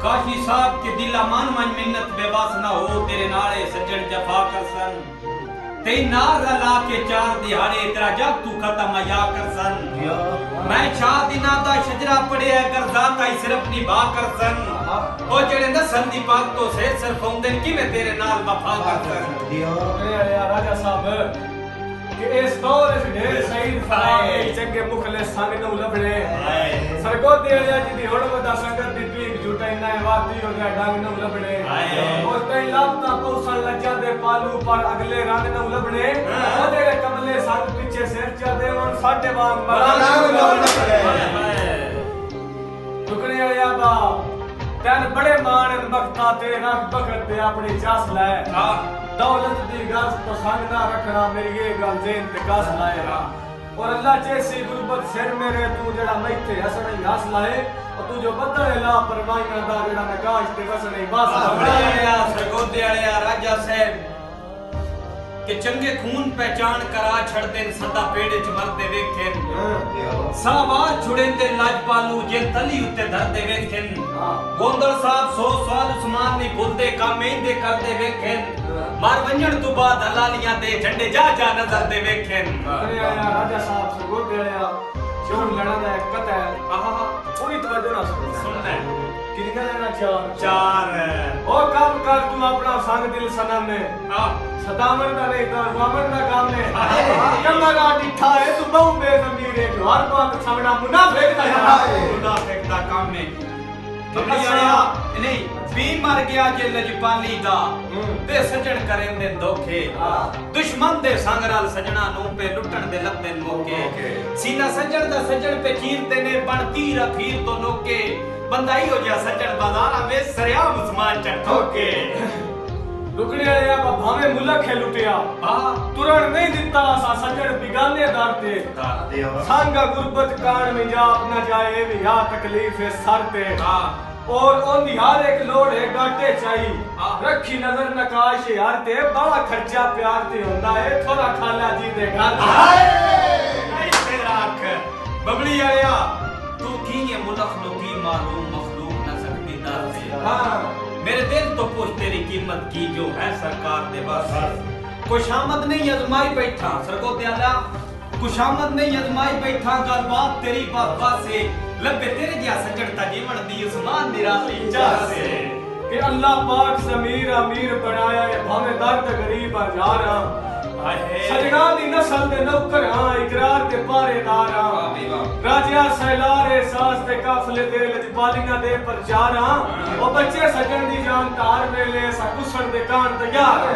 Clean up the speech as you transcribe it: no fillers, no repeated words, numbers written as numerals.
काशी साहब के दिला मान मन मिन्नत बेबस ना हो तेरे नाले सज्जन जफा कर सन ते नार ला के चार दिहाड़े तेरा जब तू खत्म या कर सन मैं शाह दिना दा शजरा पड़े है कर जाता ही सिर्फ निभा कर सन ओ जेड़े नसल दी पाक तो से सिर्फ औंदे कि मैं तेरे नाल वफा कर सन अरे राजा साहब कि इस दौर च ढेर शहीद फराए चंगे मुखलिस संग नू लभणे सरगोदे वाले जी हुण वदा संगत दी पीक झूठा इना वादी हो गया डंग नू लभणे और कई लाभता पौसन लज्जा दे पालू पर अगले रंग नू लभणे ओदे कमले संग पीछे सिर चा दे हुण साडे वांग मरांग नू लभणे टुकड़े वाले बा तन बड़े मान बख्ता ते रख बखत ते अपनी चास लै दौलत दी गज तो संग ना रखना मेरी ये गल जेन ते कस लाए और अल्लाह जैसी गुरबत सिर मेरे तू जड़ा मैथे हसने हस लाए और तू जो बदले ला परवाइयां दा जड़ा नकाश ते वसने बस बड़ा सरगोदे वाले राजा साहब के चंगे खून पहचान करा छड़ देन सदा पेड़े च मरदे वेखेन सावार छुड़ेंदे लाजपालू जे तली उत्ते धरदे वेखेन गोंदल साहब 100 साल उस्मान नी भूलदे कामेंदे करदे वेखेन मार वंजण तो बाद हलालियां दे झंडे जा जा नजर दे वेखेन अरे राजा साहब सरगोदे वाले जोन लड़ा दा कत है आहा पूरी तवज्जो ना सुनना कितना लेना चार ओ काम कर तू अपना संग दिल सनम में सदामन का नहीं तो वामन का काम ने कमरा डिठा है तू बहु बेजमीर है हर बात छवड़ा मुनाफिक दा काम में नहीं भी मर गया जे लजपाली दा ते सजण करें दे धोखे दुश्मन दे संग नाल सजना नू पे लुटण दे लबदे मौके सीना सजण दा सजण पे चीरते ने बण तीर अखीर तो नोके बंदा ही हो जा सजण बाजारा में सरियाम उस्मान च ठोके रुकने वाले आप भावे मुल्क है लुटिया तुरण नहीं दिता सा सजण बिगाने दारते सांगा गुरबत कान में जा अपना जाए भी या तकलीफ है सरते और ओंदी हर एक लोड है गाटे चाहिए रखी नजर नकाश यार ते बड़ा खर्चा प्यार ते होंदा है थोड़ा खाला जी दे घर नहीं तेरा अख बबली आया तू की ये मुल्क नो की मालूम मखलूक न सकती दर से मेरे दिल तो पूछ तेरी कीमत की जो है सरकार दे बस खुशामद नहीं अजमाई बैठा सरगोदे वाला खुशामद नहीं अजमाई बैठा गलबात तेरी बाबा से लबे तेरे जिया सजणता जीवन दी उस्मान निराली चाह से कि अल्लाह पाक ज़मीर अमीर बनाया है भावे दर्द गरीब हजार सजना दी नस्ल दे नौकर हां इकरार के पहरेदार हां राजा सैलार एहसास दे काफले दे लजपालियां दे प्रचार हां ओ बच्चे सजण दी जान तार वेले सा कुसण दे कान तैयार